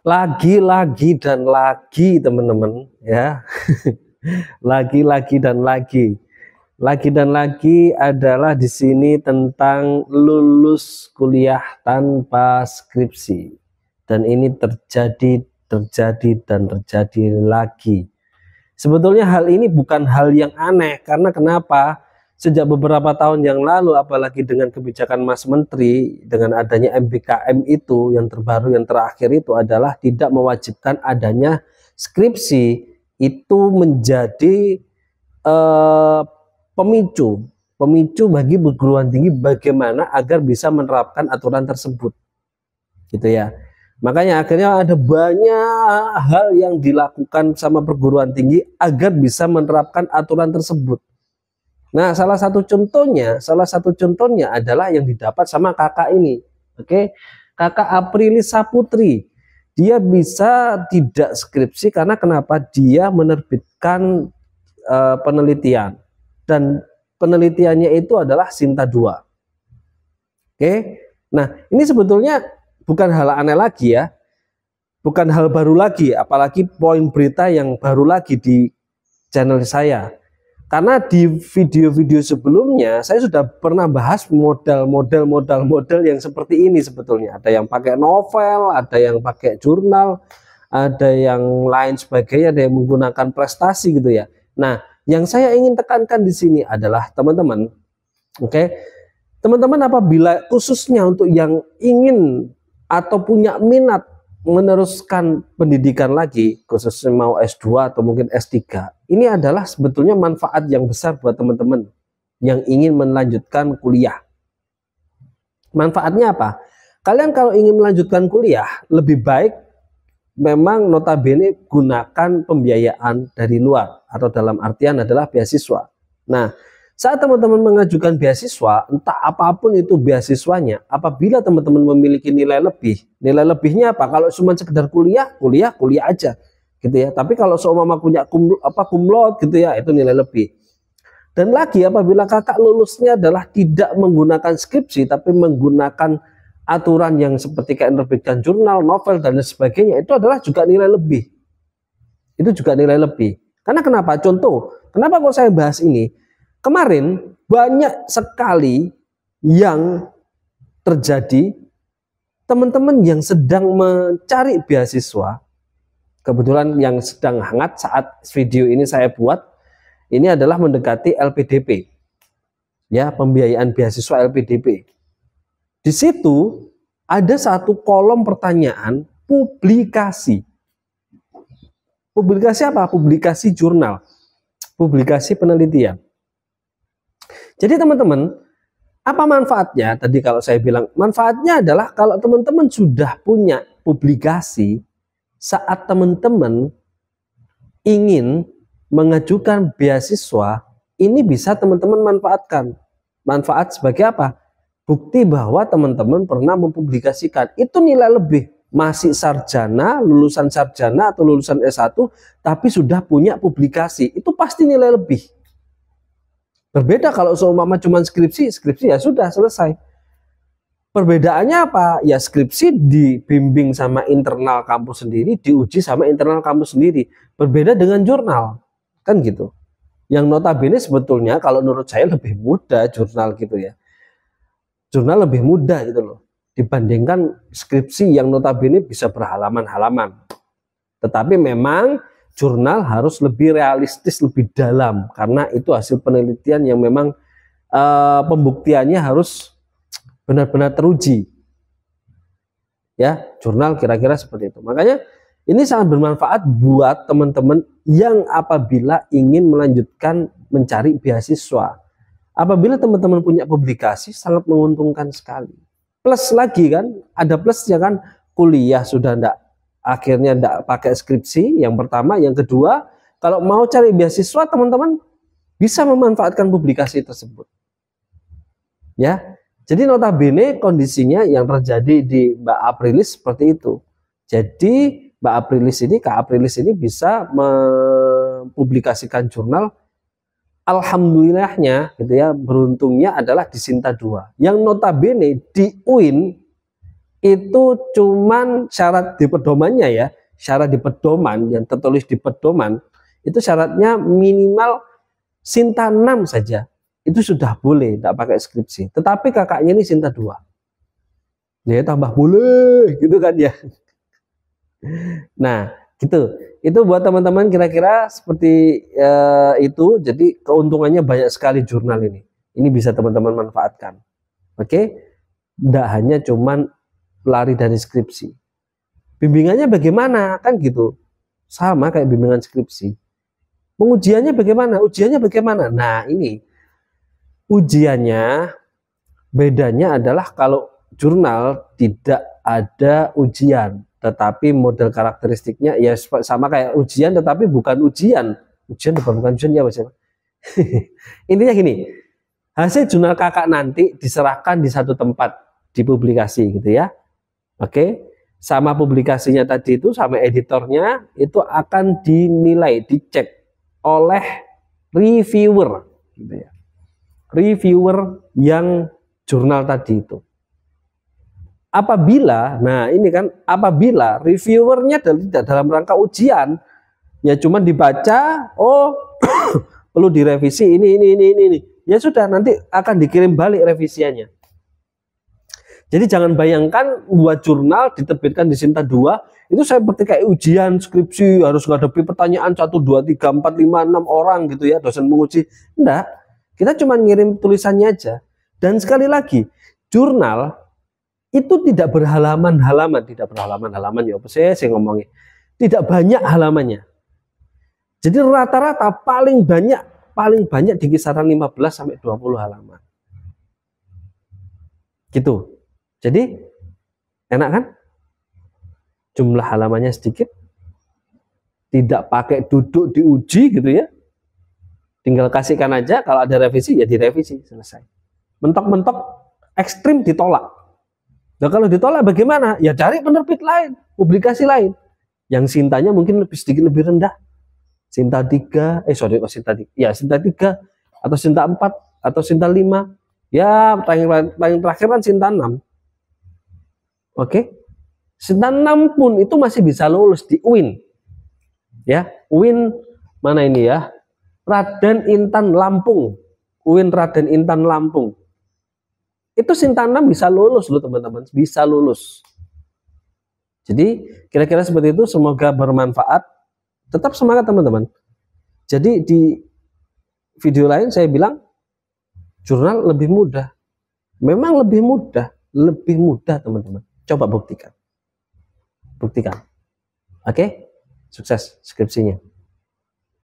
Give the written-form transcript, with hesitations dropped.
Lagi-lagi dan lagi teman-teman ya. Lagi-lagi dan lagi. Lagi dan lagi adalah di sini tentang lulus kuliah tanpa skripsi. Dan ini terjadi lagi. Sebetulnya hal ini bukan hal yang aneh, karena kenapa? Sejak beberapa tahun yang lalu, apalagi dengan kebijakan Mas Menteri, dengan adanya MBKM itu, yang terbaru, yang terakhir itu adalah tidak mewajibkan adanya skripsi, itu menjadi pemicu bagi perguruan tinggi bagaimana agar bisa menerapkan aturan tersebut, gitu ya. Makanya akhirnya ada banyak hal yang dilakukan sama perguruan tinggi agar bisa menerapkan aturan tersebut. Nah, salah satu contohnya adalah yang didapat sama kakak ini. Oke, kakak Aprilis Saputri. Dia bisa tidak skripsi karena kenapa? Dia menerbitkan penelitian, dan penelitiannya itu adalah Sinta 2. Oke. Nah, ini sebetulnya bukan hal aneh lagi ya. Bukan hal baru lagi, apalagi poin berita yang baru lagi di channel saya. Karena di video-video sebelumnya saya sudah pernah bahas model yang seperti ini sebetulnya. Ada yang pakai novel, ada yang pakai jurnal, ada yang lain sebagainya, ada yang menggunakan prestasi gitu ya. Nah, yang saya ingin tekankan di sini adalah teman-teman, oke, teman-teman apabila khususnya untuk yang ingin atau punya minat meneruskan pendidikan lagi, khususnya mau S2 atau mungkin S3, ini adalah sebetulnya manfaat yang besar buat teman-teman yang ingin melanjutkan kuliah. Manfaatnya apa? Kalian kalau ingin melanjutkan kuliah, lebih baik memang notabene gunakan pembiayaan dari luar, atau dalam artian adalah beasiswa. Nah, saat teman-teman mengajukan beasiswa, entah apapun itu beasiswanya, apabila teman-teman memiliki nilai nilai lebihnya apa? Kalau cuma sekedar kuliah aja, gitu ya. Tapi kalau seumpama punya cum laude gitu ya, itu nilai lebih. Dan lagi apabila kakak lulusnya adalah tidak menggunakan skripsi, tapi menggunakan aturan yang seperti kayak menerbitkan jurnal, novel dan sebagainya, itu adalah juga nilai lebih. Itu juga nilai lebih. Karena kenapa? Contoh, kenapa kok saya bahas ini? Kemarin banyak sekali yang terjadi, teman-teman yang sedang mencari beasiswa, kebetulan yang sedang hangat saat video ini saya buat, ini adalah mendekati LPDP, ya, pembiayaan beasiswa LPDP. Di situ ada satu kolom pertanyaan publikasi. Publikasi apa? Publikasi jurnal, publikasi penelitian. Jadi teman-teman, apa manfaatnya? Tadi kalau saya bilang, manfaatnya adalah kalau teman-teman sudah punya publikasi, saat teman-teman ingin mengajukan beasiswa, ini bisa teman-teman manfaatkan. Manfaat sebagai apa? Bukti bahwa teman-teman pernah mempublikasikan. Itu nilai lebih. Masih sarjana, lulusan sarjana atau lulusan S1, tapi sudah punya publikasi. Itu pasti nilai lebih. Berbeda kalau seumpama cuma skripsi ya sudah selesai. Perbedaannya apa? Ya skripsi dibimbing sama internal kampus sendiri, diuji sama internal kampus sendiri. Berbeda dengan jurnal, kan gitu. Yang notabene sebetulnya kalau menurut saya lebih mudah jurnal gitu ya. Jurnal lebih mudah gitu loh, dibandingkan skripsi yang notabene bisa berhalaman-halaman. Tetapi memang jurnal harus lebih realistis, lebih dalam, karena itu hasil penelitian yang memang pembuktiannya harus benar-benar teruji. Ya, jurnal kira-kira seperti itu. Makanya ini sangat bermanfaat buat teman-teman yang apabila ingin melanjutkan mencari beasiswa. Apabila teman-teman punya publikasi, sangat menguntungkan sekali. Plus lagi kan, ada plusnya kan, kuliah sudah akhirnya tidak pakai skripsi, yang pertama. Yang kedua, kalau mau cari beasiswa, teman-teman bisa memanfaatkan publikasi tersebut. Ya, jadi notabene kondisinya yang terjadi di Mbak Aprilis seperti itu. Jadi Mbak Aprilis ini, Kak Aprilis ini bisa mempublikasikan jurnal. Alhamdulillahnya gitu ya, beruntungnya adalah di Sinta 2, yang notabene di UIN itu cuman syarat di pedomannya ya, syarat di pedoman yang tertulis di pedoman itu syaratnya minimal Sinta 6 saja, itu sudah boleh, tidak pakai skripsi. Tetapi kakaknya ini Sinta 2, ya tambah boleh gitu kan ya. Nah gitu, itu buat teman-teman kira-kira seperti itu. Jadi keuntungannya banyak sekali jurnal ini bisa teman-teman manfaatkan. Oke, tidak hanya cuman lari dari skripsi. Bimbingannya bagaimana kan gitu, sama kayak bimbingan skripsi. Pengujiannya bagaimana, ujiannya bagaimana. Nah ini ujiannya bedanya adalah kalau jurnal tidak ada ujian, tetapi model karakteristiknya ya sama kayak ujian, tetapi bukan ujian. Bukan ujian ya Mas. Intinya gini, hasil jurnal kakak nanti diserahkan di satu tempat, dipublikasi gitu ya. Oke, sama publikasinya tadi itu sama editornya itu akan dinilai, dicek oleh reviewer gitu ya. Reviewer yang jurnal tadi itu. Apabila, nah ini kan, apabila reviewernya tidak dalam rangka ujian, ya cuma dibaca, oh perlu direvisi ini, ya sudah nanti akan dikirim balik revisiannya. Jadi jangan bayangkan buat jurnal diterbitkan di Sinta 2 itu seperti kayak ujian skripsi, harus menghadapi pertanyaan 1, 2, 3, 4, 5, 6 orang gitu ya, dosen menguji. Enggak, kita cuma ngirim tulisannya aja. Dan sekali lagi, jurnal itu tidak berhalaman-halaman, ya apa saya ngomongin. Tidak banyak halamannya. Jadi rata-rata paling banyak di kisaran 15 sampai 20 halaman. Gitu. Jadi enak kan? Jumlah halamannya sedikit, tidak pakai duduk diuji gitu ya. Tinggal kasihkan aja, kalau ada revisi ya direvisi, selesai. Mentok-mentok ekstrim ditolak. Nah kalau ditolak bagaimana? Ya cari penerbit lain, publikasi lain. Yang Sintanya mungkin sedikit lebih rendah. Sinta 3, Sinta 3. Ya Sinta 3 atau Sinta 4 atau Sinta 5. Ya paling terakhir kan Sinta 6. Oke. Sinta 6 pun itu masih bisa lulus di UIN. Ya, UIN mana ini ya? Raden Intan Lampung. UIN Raden Intan Lampung. Itu Sinta 6 bisa lulus loh teman-teman, bisa lulus. Jadi kira-kira seperti itu, semoga bermanfaat. Tetap semangat teman-teman. Jadi di video lain saya bilang jurnal lebih mudah. Memang lebih mudah teman-teman. Coba buktikan. Oke, sukses skripsinya.